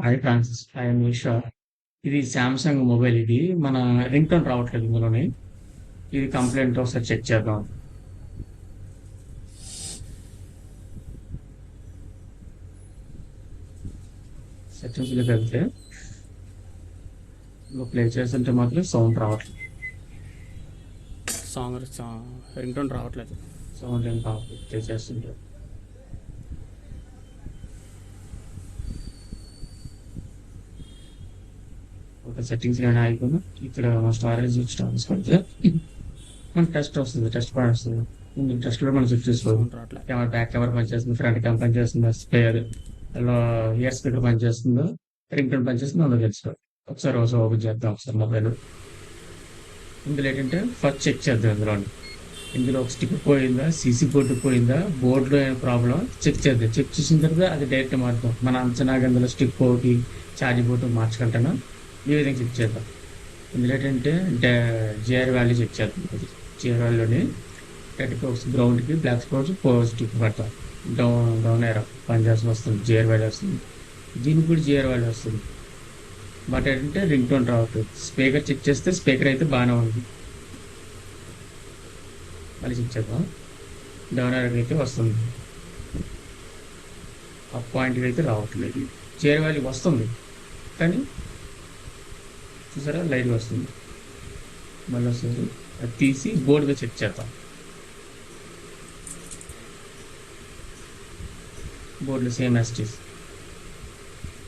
Hi Francis, I'm Isha. ఇది Samsung mobile. ఇది మన రింగ్ టోన్ రావట్లేదు ఇందులోని. ఇది కంప్లైంట్ ఒకసారి చెక్ చేద్దాం. సెట్టింగ్స్ లోకి వెళ్తే ప్లే చేస్తుంటే మాత్రం సౌండ్ రావట్లేదు. రింగ్ టోన్ రావట్లేదు. సౌండ్ ఏం రావట్లేదు ప్లే చేస్తుంటే. ఒక సెట్టింగ్స్ కానీ అయిపోయినా ఇక్కడ స్టోరేజ్ కొడితే మన టెస్ట్ వస్తుంది, టెస్ట్ పాయింట్ వస్తుంది. టెస్ట్ లో మనం చెక్ చేసుకోవాలి. సౌండ్ రావట్లేదు. కెమెరా, బ్యాక్ కెమెరా పనిచేస్తుంది, ఫ్రంట్ కెమెరా పనిచేస్తుందా, స్పేర్ ఇయర్ స్పీకర్ పనిచేస్తుందో, రింగ్ టోన్ పనిచేస్తుందో అందులో తెలుసుకోవాలి. ఒకసారి ఓపెన్ చేద్దాం ఒకసారి మొబైల్. ఇందులో ఏంటంటే ఫస్ట్ చెక్ చేద్దాం. ఇందులో ఒక స్టిక్ పోయిందా, సీసీ బోర్డు పోయిందా, బోర్డులో ఏమైనా ప్రాబ్లం చెక్ చేద్దాం. చెక్ చేసిన తర్వాత అది డైరెక్ట్ మారుతాం. మన అంచనాగా అందులో స్టిక్ పోటీ ఛార్జింగ్ బోర్డు మార్చకంటాను. ఈ విధంగా చెక్ చేద్దాం. ఇందులో ఏంటంటే జిఆర్ వాల్యూ చెక్ చేద్దాం. అది జిఆర్ వాల్యూని రెడ్ బాక్స్ గ్రౌండ్కి బ్లాక్ స్పాట్స్ పాజిటివ్ పడతాం. డౌన్ ఏరా పనిచేసి వస్తుంది, జిఆర్ వాల్యూ వస్తుంది. దీనికి కూడా జిఆర్ వాల్యూ వస్తుంది. బట్ ఏంటంటే రింగ్ టోన్ రావట్లేదు. స్పీకర్ చెక్ చేస్తే స్పీకర్ అయితే బాగానే ఉంది. మళ్ళీ చెక్ చేద్దాం. డౌన్ ఏరాకి అయితే వస్తుంది, అప్ పాయింట్కి అయితే రావట్లేదు. జిఆర్ వాల్యూ వస్తుంది కానీ చూసారా లైట్ వస్తుంది. మళ్ళీ వస్తుంది. అది తీసి బోర్డుగా చెక్ చేద్దాం. బోర్డులో సేమ్ యాస్టీస్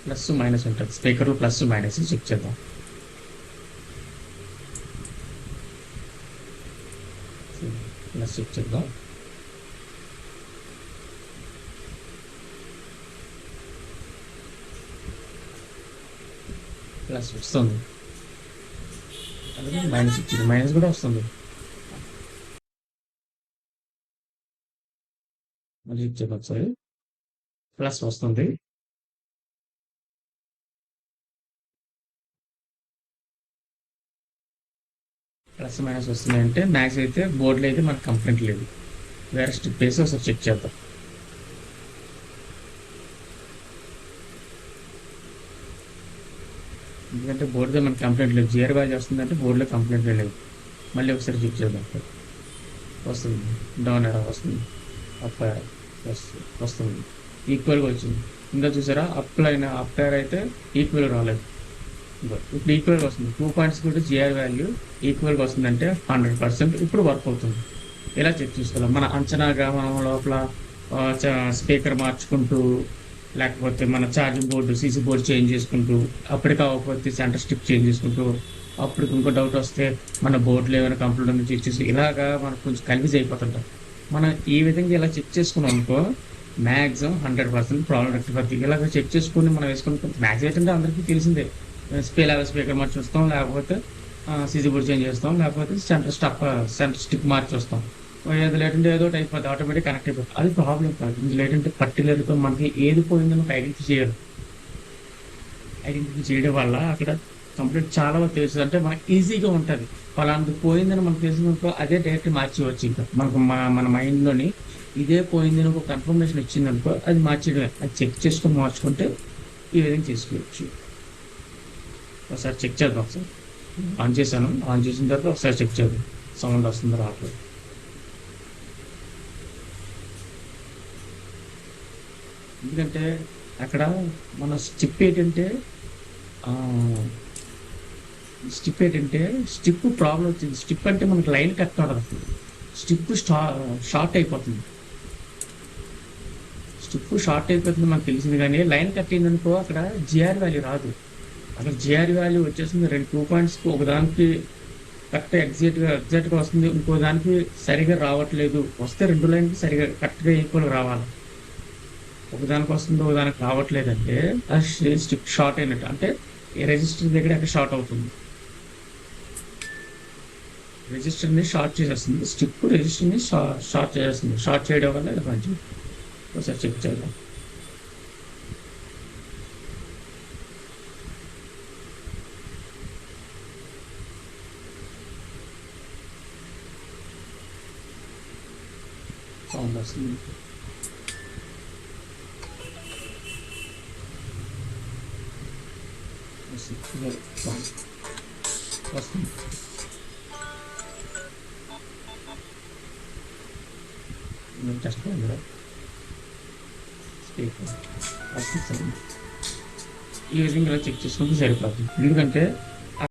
ప్లస్ మైనస్ ఉంటుంది. స్పీకర్లో ప్లస్ మైనస్ చెక్ చేద్దాం. ప్లస్ చెక్ చేద్దాం. ప్లస్ వస్తుంది, మైనస్ ఇచ్చింది, మైనస్ కూడా వస్తుంది. మళ్ళీ చెక్ చేద్దాం ఒకసారి. ప్లస్ వస్తుంది, ప్లస్ మైనస్ వస్తుంది. అంటే మ్యాక్స్ అయితే బోర్డులో అయితే మనకు కంప్లైంట్ లేదు. వేరే స్టిప్ వేసి ఒకసారి చెక్ చేద్దాం. ఎందుకంటే బోర్డులో మనకు కంప్లైంట్ లేదు. జిఆర్ వాల్యూ వస్తుందంటే బోర్డులో కంప్లైంట్ లేదు. మళ్ళీ ఒకసారి చెక్ చేద్దాం. వస్తుంది, డౌన్ ఎరా వస్తుంది, అప్ ఎరా వస్తుంది, ఈక్వల్గా వచ్చింది. ఇంకా చూసారా అప్ ఎరా అయితే ఈక్వల్ రాలేదు. ఇప్పుడు ఈక్వల్గా వస్తుంది. 2 పాయింట్స్ కూడా జిఆర్ వాల్యూ ఈక్వల్గా వస్తుందంటే 100% ఇప్పుడు వర్క్ అవుతుంది. ఇలా చెక్ చేసుకోవాలి. మన అంచనాగా మనం లోపల స్పీకర్ మార్చుకుంటూ, లేకపోతే మన charging board CC board change చేసుకుంటూ, అప్పటికి అవ్వకపోతే సెంటర్ స్టిక్ చేంజ్ చేసుకుంటూ, అప్పుడు ఇంకో డౌట్ వస్తే మన బోర్డులో ఏమైనా కంప్లీట్ ఉందో చెక్ చేసి, ఇలాగా మనకు కొంచెం కన్ఫ్యూజ్ అయిపోతుంటాం. మనం ఈ విధంగా ఇలా చెక్ చేసుకున్నాం అనుకో మ్యాక్సిమం 100% ప్రాబ్లం రెక్టిఫై. ఇలాగ చెక్ చేసుకుని మనం వేసుకుంటాం. మ్యాక్సిమం ఏంటంటే అందరికీ తెలిసిందే. స్పీకర్ మార్చి వస్తాం, లేకపోతే సీసీ బోర్డు చేంజ్ చేస్తాం, లేకపోతే సెంటర్ స్టిక్ మార్చి వస్తాం. ఏదో లేదంటే ఏదో ఒకటి అయిపోతుంది, ఆటోమేటిక్ కనెక్ట్ అయిపోతుంది. అది ప్రాబ్లం కాదు. ఇందులో ఏంటంటే పర్టికులర్గా మనకి ఏది పోయిందో మనకు ఐడెంటిఫై చేయాలి. ఐడెంటిఫై చేయడం వల్ల అక్కడ కంప్లీట్ చాలా వరకు తెలుస్తుంది. అంటే మనకి ఈజీగా ఉంటుంది. ఫలాంటి పోయిందని మనకు తెలిసినప్పుడు అదే డైరెక్ట్ మార్చేయవచ్చు. ఇంకా మనకు మన మైండ్లోని ఇదే పోయిందని ఒక కన్ఫర్మేషన్ వచ్చిందనుకో అది మార్చేయడమే. అది చెక్ చేసుకొని మార్చుకుంటే ఈ విధంగా చేసుకోవచ్చు. ఒకసారి చెక్ చేద్దాం. ఒకసారి ఆన్ చేశాను. ఆన్ చేసిన తర్వాత ఒకసారి చెక్ చేద్దాం సౌండ్ వస్తుందో రావట్లేదు. ఎందుకంటే అక్కడ మన స్టిప్ ప్రాబ్లం వచ్చింది. స్టిప్ అంటే మనకి లైన్ కట్ ఉండదు. స్టిప్ షార్ట్ అయిపోతుంది. మనకు తెలిసింది. కానీ లైన్ కట్ అయిందనుకో అక్కడ జిఆర్ వాల్యూ రాదు. అక్కడ జిఆర్ వాల్యూ వచ్చేసింది 2 పాయింట్స్కి ఒకదానికి కరెక్ట్ ఎగ్జాక్ట్గా వస్తుంది, ఇంకో దానికి సరిగా రావట్లేదు. వస్తే 2 లైన్కి సరిగా కరెక్ట్గా ఈక్వల్గా రావాలి. ఒకదానికి వస్తుంది, ఒకదానికి రావట్లేదంటే అది స్టిప్ షార్ట్ అయినట్టు. అంటే రెజిస్టర్ దగ్గర అక్కడ షార్ట్ అవుతుంది. రెజిస్టర్ని షార్ట్ చేసేస్తుంది. స్టిప్ రెజిస్టర్ని షార్ట్ చేసేస్తుంది. షార్ట్ చేయడం వల్ల ఇలా కొంచెం ఒకసారి చెక్ చేద్దాం. సౌండ్ వస్తుంది. వస్తుంది. టెస్ట్ స్పీకర్ వస్తుంది. ఈ విధంగా చెక్ చేసుకుంటే సరిపోతుంది. ఎందుకంటే